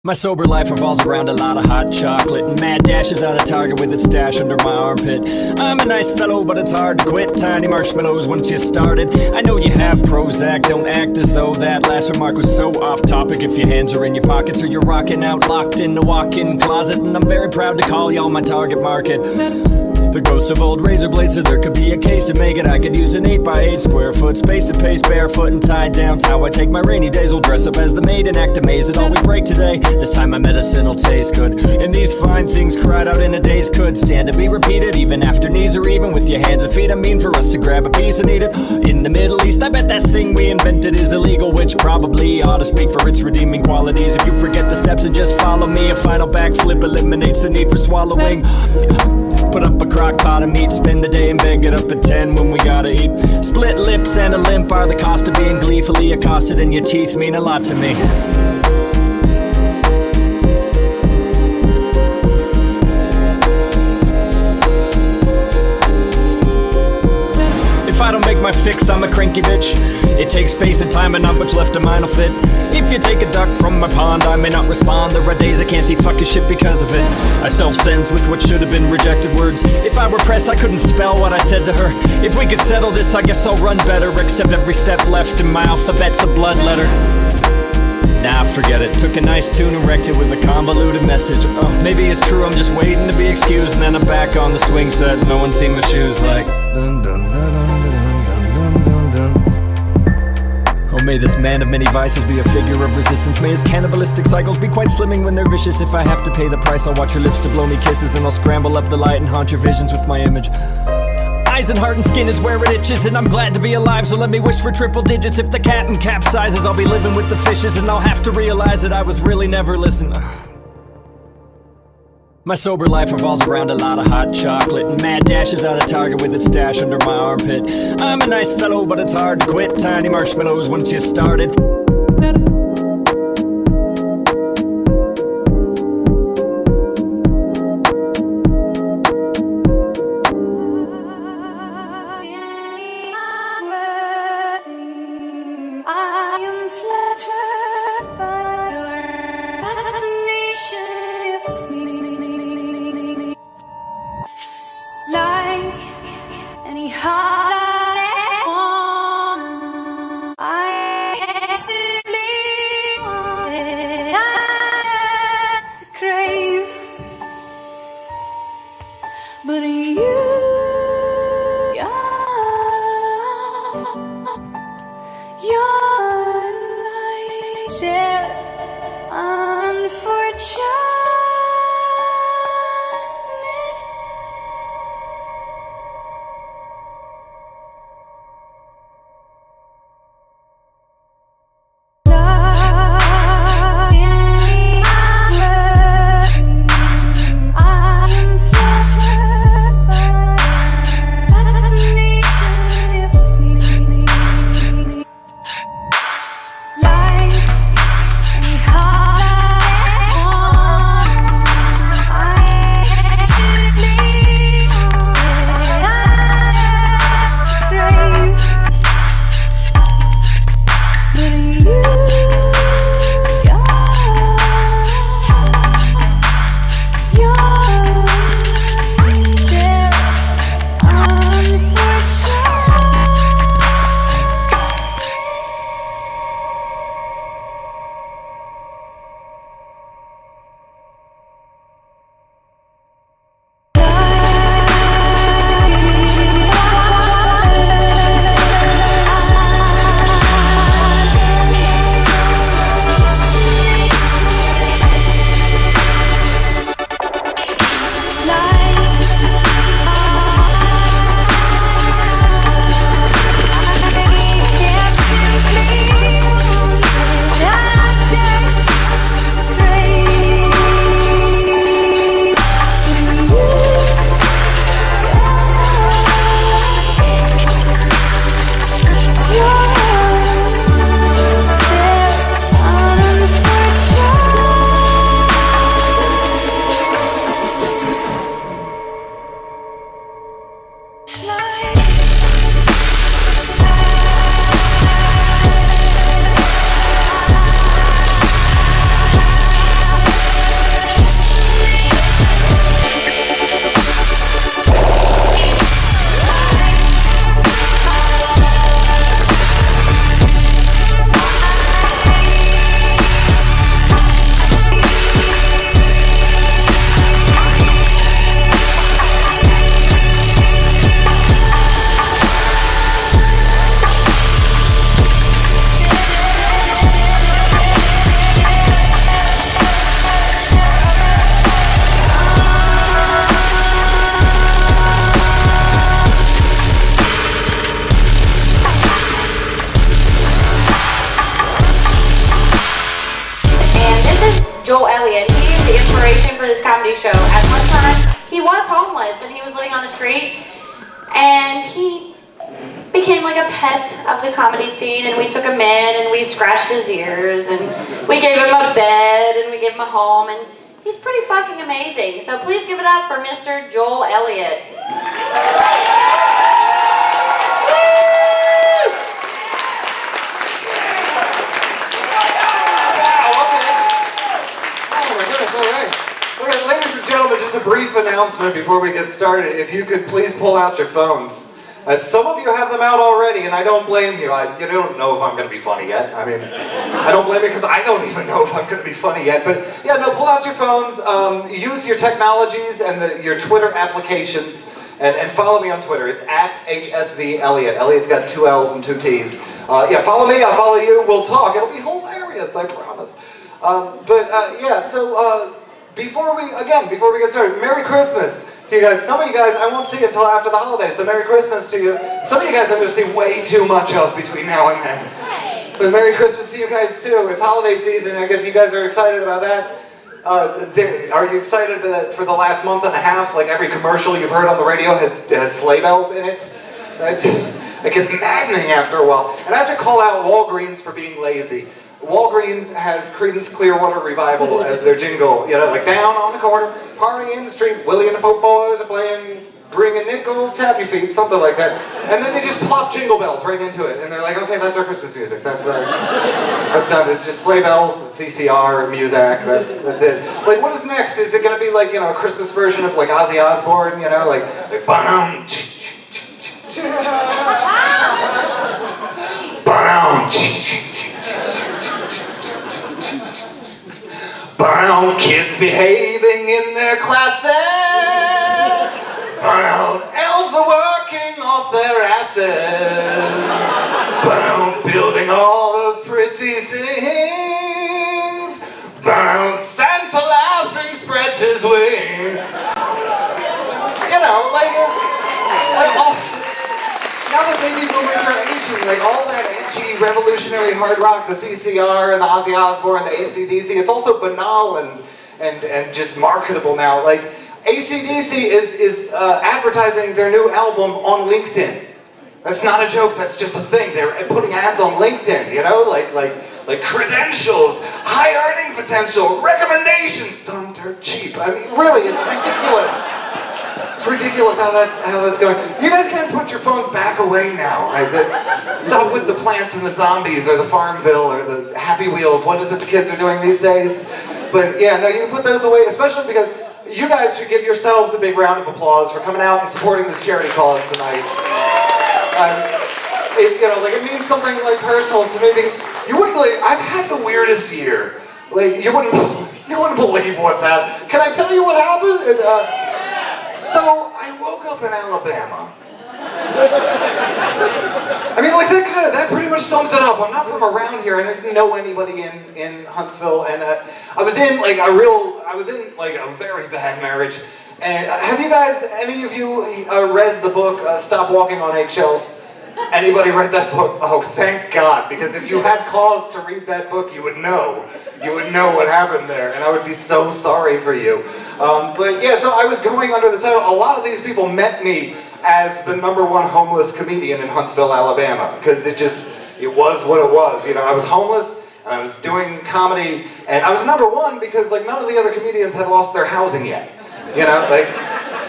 My sober life revolves around a lot of hot chocolate and mad dashes out of Target with its stash under my armpit. I'm a nice fellow, but it's hard to quit. Tiny marshmallows once you started. I know you have Prozac, don't act as though that last remark was so off topic. If your hands are in your pockets or you're rocking out, locked in the walk-in closet, and I'm very proud to call y'all my target market. The ghosts of old razor blades, so there could be a case to make it. I could use an 8x8 square foot space to pace, barefoot and tied down. It's how I take my rainy days. We'll dress up as the maid and act amazed at all we break today. This time my medicine will taste good, and these fine things cried out in a daze could stand to be repeated, even after knees are even with your hands and feet. I mean, for us to grab a piece and eat it. In the Middle East, I bet that thing we invented is illegal, which probably ought to speak for its redeeming qualities. If you forget the steps and just follow me, a final backflip eliminates the need for swallowing. Put up a crock pot of meat, spend the day in bed, get up at 10 when we gotta eat. Split lips and a limp are the cost of being gleefully accosted, and your teeth mean a lot to me. If I don't make my fix, I'm a cranky bitch. It takes space and time and not much left of mine'll fit. If you take a duck from my pond, I may not respond. There are days I can't see fucking shit because of it. I self-censor with what should have been rejected words. If I were pressed, I couldn't spell what I said to her. If we could settle this, I guess I'll run better. Except every step left in my alphabet's a blood letter. Nah, forget it. Took a nice tune and wrecked it with a convoluted message. Oh, maybe it's true, I'm just waiting to be excused, and then I'm back on the swing set. No one's seen my shoes like dun, dun, dun, dun, dun, dun, dun, dun. Oh, may this man of many vices be a figure of resistance. May his cannibalistic cycles be quite slimming when they're vicious. If I have to pay the price, I'll watch your lips to blow me kisses. Then I'll scramble up the light and haunt your visions with my image. Eyes and heart and skin is where it itches, and I'm glad to be alive, so let me wish for triple digits. If the captain capsizes, I'll be living with the fishes, and I'll have to realize that I was really never listening. My sober life revolves around a lot of hot chocolate and mad dashes out of Target with its stash under my armpit. I'm a nice fellow, but it's hard to quit. Tiny marshmallows once you started. Any holiday, I simply Joel Elliott. He's the inspiration for this comedy show. At one time, he was homeless and he was living on the street, and he became like a pet of the comedy scene, and we took him in and we scratched his ears and we gave him a bed and we gave him a home, and he's pretty fucking amazing. So please give it up for Mr. Joel Elliott. Okay, ladies and gentlemen, just a brief announcement before we get started. If you could please pull out your phones. Some of you have them out already, and I don't blame you. You don't know if I'm going to be funny yet. I mean, I don't blame you because I don't even know if I'm going to be funny yet. But yeah, no, pull out your phones, use your technologies and your Twitter applications, and follow me on Twitter. It's at HSV Elliott. Elliott's got 2 L's and 2 T's. Yeah, follow me, I'll follow you, we'll talk. It'll be hilarious, I promise. Yeah, so before we get started, Merry Christmas to you guys. Some of you guys I won't see you until after the holidays, so Merry Christmas to you. Some of you guys I'm going to see way too much of between now and then. But Merry Christmas to you guys too. It's holiday season, I guess you guys are excited about that. Are you excited for the last month and a half, like every commercial you've heard on the radio has sleigh bells in it? It gets maddening after a while. And I have to call out Walgreens for being lazy. Walgreens has Creedence Clearwater Revival as their jingle, you know, like down on the corner, partying in the street, Willie and the Pope Boys are playing, bring a nickel, tap your feet, something like that. And then they just plop jingle bells right into it, and they're like, okay, that's our Christmas music. That's done. It's just sleigh bells, CCR, Muzak. That's it. Like, what is next? Is it gonna be like, you know, a Christmas version of like Ozzy Osbourne? You know, like bam, Burnout kids behaving in their classes. Burnout elves are working off their asses. Burnout building all those pretty things. Burnout Santa laughing spreads his wings. You know, like now that baby boomers are aging, like all that edgy, revolutionary hard rock, the CCR and the Ozzy Osbourne, the AC/DC, it's also banal and just marketable now. Like AC/DC is advertising their new album on LinkedIn. That's not a joke. That's just a thing. They're putting ads on LinkedIn. You know, like credentials, high earning potential, recommendations, dumb, dirt, cheap. I mean, really, it's ridiculous. It's ridiculous how that's going. You guys can't put your phones back away now, right? Stuff with the plants and the zombies, or the Farmville, or the Happy Wheels. What is it the kids are doing these days? But yeah, no, you can put those away, especially because you guys should give yourselves a big round of applause for coming out and supporting this charity cause tonight. You know, like it means something like personal to me. You wouldn't believe. I've had the weirdest year. Like you wouldn't believe what's happened. Can I tell you what happened? So I woke up in Alabama. I mean, like that pretty much sums it up. I'm not from around here, and I didn't know anybody in Huntsville, and I was in a very bad marriage. And have you guys, any of you, read the book Stop Walking on Eggshells? Anybody read that book? Oh, thank God, because if you had cause to read that book, you would know what happened there, and I would be so sorry for you. But yeah, so I was going under the title, a lot of these people met me as the #1 homeless comedian in Huntsville, Alabama, because it was what it was. You know, I was homeless, and I was doing comedy, and I was #1 because like none of the other comedians had lost their housing yet. You know, like,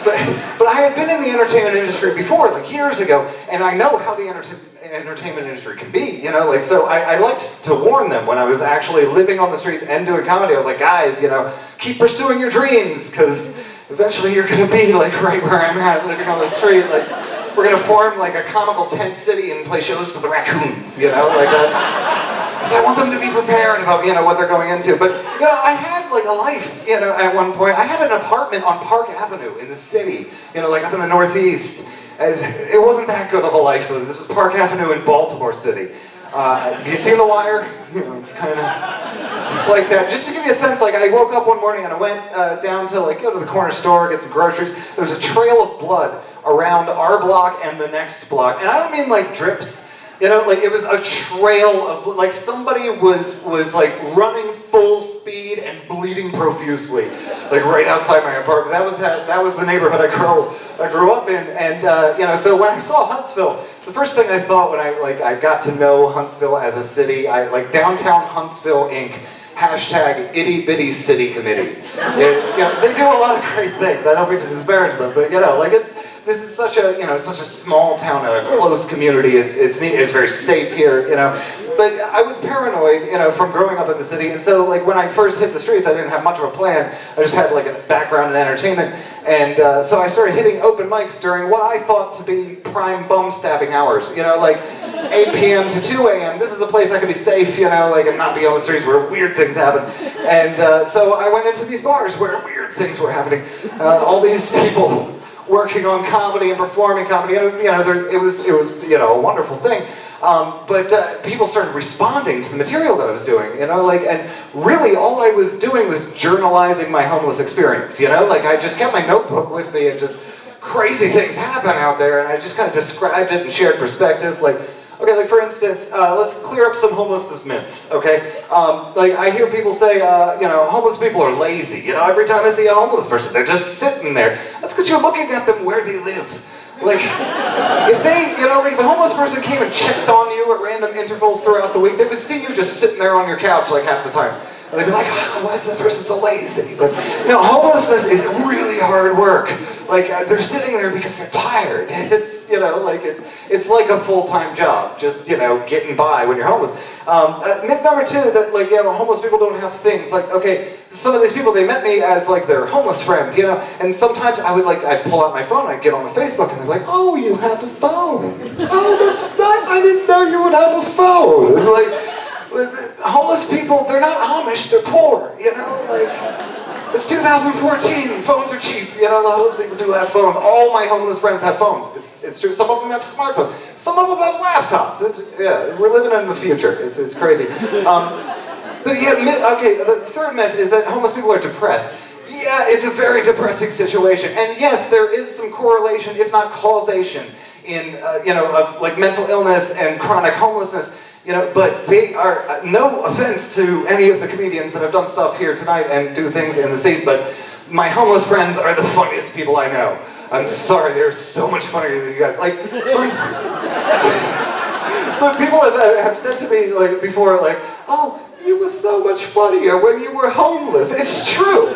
but I had been in the entertainment industry before, like years ago, and I know how the entertainment industry can be, you know, like, so I liked to warn them when I was actually living on the streets and doing comedy. I was like, guys, you know, keep pursuing your dreams, because eventually you're going to be like right where I'm at, living on the street. Like, we're going to form like a comical tent city and play shows to the raccoons, you know, like that's, because I want them to be prepared about, you know, what they're going into. But, you know, I had like a life, you know, at one point. I had an apartment on Park Avenue in the city, you know, like up in the Northeast. It wasn't that good of a life. This was Park Avenue in Baltimore City. Have you seen The Wire? You know, it's kind of, it's like that. Just to give you a sense, like I woke up one morning and I went down to like go to the corner store, get some groceries. There was a trail of blood around our block and the next block. And I don't mean like drips. You know, like it was a trail of, like somebody was like running full speed and bleeding profusely, like right outside my apartment. That was the neighborhood I grew up in, and so when I saw Huntsville, the first thing I thought when I got to know Huntsville as a city, downtown Huntsville Inc. Hashtag itty bitty city committee. They do a lot of great things. I don't mean to disparage them, but this is such a small town, a close community. It's neat. It's very safe here, But I was paranoid, from growing up in the city, and so when I first hit the streets, I didn't have much of a plan. I just had a background in entertainment, and so I started hitting open mics during what I thought to be prime bum stabbing hours. 8 p.m. to 2 a.m. This is a place I could be safe, and not be on the streets where weird things happen. And so I went into these bars where weird things were happening. All these people working on comedy and performing comedy. It was a wonderful thing. But people started responding to the material that I was doing, and really all I was doing was journalizing my homeless experience, I just kept my notebook with me and just crazy things happen out there, and I just kind of described it and shared perspective, okay, for instance, let's clear up some homelessness myths, okay? I hear people say, homeless people are lazy. Every time I see a homeless person, they're just sitting there. That's because you're looking at them where they live. If a homeless person came and checked on you at random intervals throughout the week, they would see you just sitting there on your couch half the time. And they'd be like, oh, why is this person so lazy? But homelessness is really hard work. They're sitting there because they're tired. It's like a full-time job, just, getting by when you're homeless. Myth number 2, that, homeless people don't have things. Okay, some of these people, they met me as, their homeless friend, and sometimes I'd pull out my phone, I'd get on the Facebook, and they're like, oh, you have a phone. Oh, that's not, I didn't know you would have a phone. It's homeless people, they're not Amish, they're poor, It's 2014, phones are cheap, the homeless people do have phones. All my homeless friends have phones. It's true, some of them have smartphones, some of them have laptops. We're living in the future, it's crazy. But the third myth is that homeless people are depressed. Yeah, it's a very depressing situation, and yes, there is some correlation, if not causation, in, of mental illness and chronic homelessness. But they are, no offense to any of the comedians that have done stuff here tonight and do things in the scene, but my homeless friends are the funniest people I know. I'm sorry, they're so much funnier than you guys. So people have said to me before, oh, you were so much funnier when you were homeless. It's true.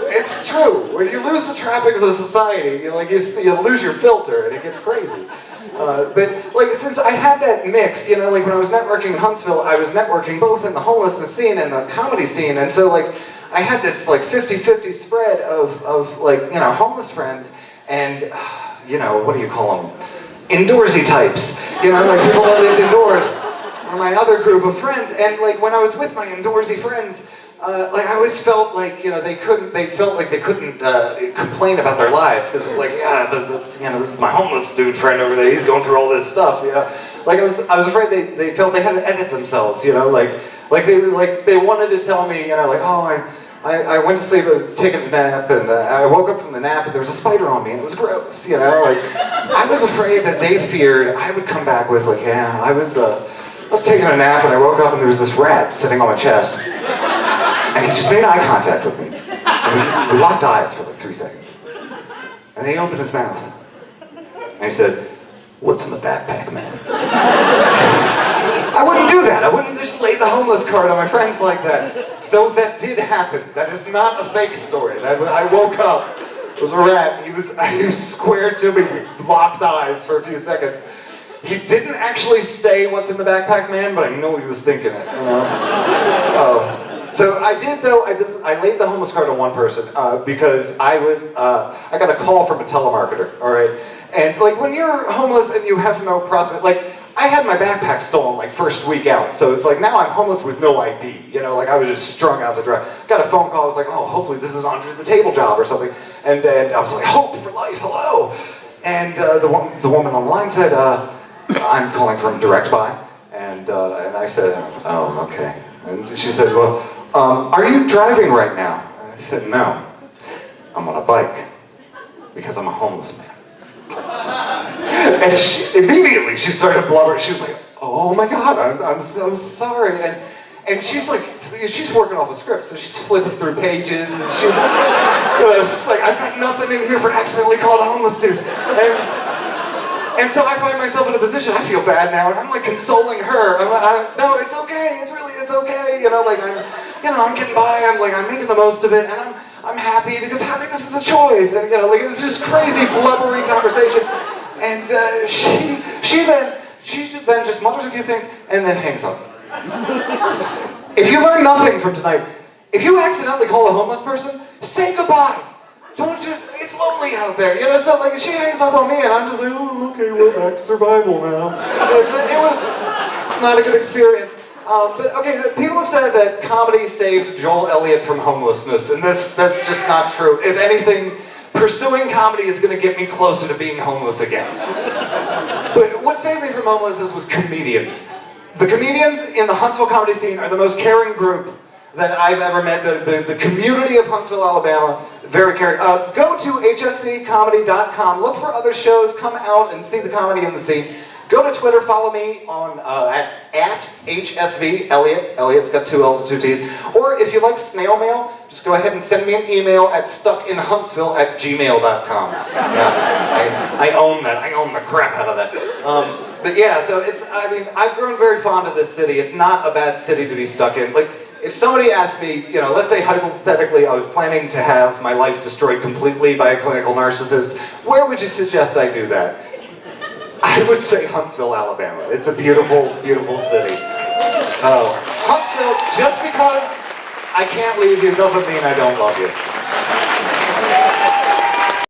When you lose the trappings of society, you lose your filter and it gets crazy. But since I had that mix, when I was networking in Huntsville, I was networking both in the homelessness scene and the comedy scene, and so I had this 50-50 spread of homeless friends and what do you call them? Indoorsy types. People that lived indoors were my other group of friends, and when I was with my indoorsy friends, I always felt they felt like they couldn't complain about their lives, because it's but this is my homeless dude friend over there, he's going through all this stuff, I was afraid they felt they had to edit themselves, they wanted to tell me, oh, I went to sleep, taking a nap, and I woke up from the nap and there was a spider on me and it was gross, I was afraid that they feared I would come back with I was taking a nap and I woke up and there was this rat sitting on my chest. And he just made eye contact with me. And we locked eyes for 3 seconds. And then he opened his mouth. And he said, what's in the backpack, man? I wouldn't do that. I wouldn't just lay the homeless card on my friends like that. Though that did happen. That is not a fake story. I woke up. It was a rat. He was squared to me. We locked eyes for a few seconds. He didn't actually say what's in the backpack, man, but I know he was thinking it. So I did, though. I laid the homeless card on one person because I got a call from a telemarketer. All right, and when you're homeless and you have no prospect, I had my backpack stolen first week out, so it's now I'm homeless with no ID. I was just strung out to dry. Got a phone call. I was oh, hopefully this is an under the table job or something, and I was hope for life, hello, and the woman on the line said, I'm calling from Direct Buy, and I said, oh, okay. And she said, well, are you driving right now? And I said, no, I'm on a bike, because I'm a homeless man. And immediately she started blubbering. She was like, oh my God, I'm so sorry. And she's working off a script, so she's flipping through pages, and she's like, I've got nothing in here for accidentally called a homeless dude. And so I find myself in a position, I feel bad now, and I'm like consoling her. No, it's okay, it's okay. I'm getting by, I'm making the most of it, and I'm happy because happiness is a choice. And it was just crazy, blubbery conversation. And she then just mutters a few things and then hangs up. If you learn nothing from tonight, if you accidentally call a homeless person, say goodbye. Don't just, it's lonely out there, so she hangs up on me and I'm just like, oh, okay, we're back to survival now. It's not a good experience. But okay, people have said that comedy saved Joel Elliott from homelessness, and that's just not true. If anything, pursuing comedy is going to get me closer to being homeless again. But what saved me from homelessness was comedians. The comedians in the Huntsville comedy scene are the most caring group that I've ever met. The community of Huntsville, Alabama, very caring. Go to hsvcomedy.com, look for other shows, come out and see the comedy in the scene. Go to Twitter, follow me on at HSV Elliott. Elliott's got 2 L's and 2 T's. Or if you like snail mail, just go ahead and send me an email at stuckinhuntsville@gmail.com. Yeah, I own that. I own the crap out of that. But yeah, so I've grown very fond of this city. It's not a bad city to be stuck in. If somebody asked me, let's say hypothetically I was planning to have my life destroyed completely by a clinical narcissist, where would you suggest I do that? I would say Huntsville, Alabama. It's a beautiful, beautiful city. Huntsville, just because I can't leave you doesn't mean I don't love you.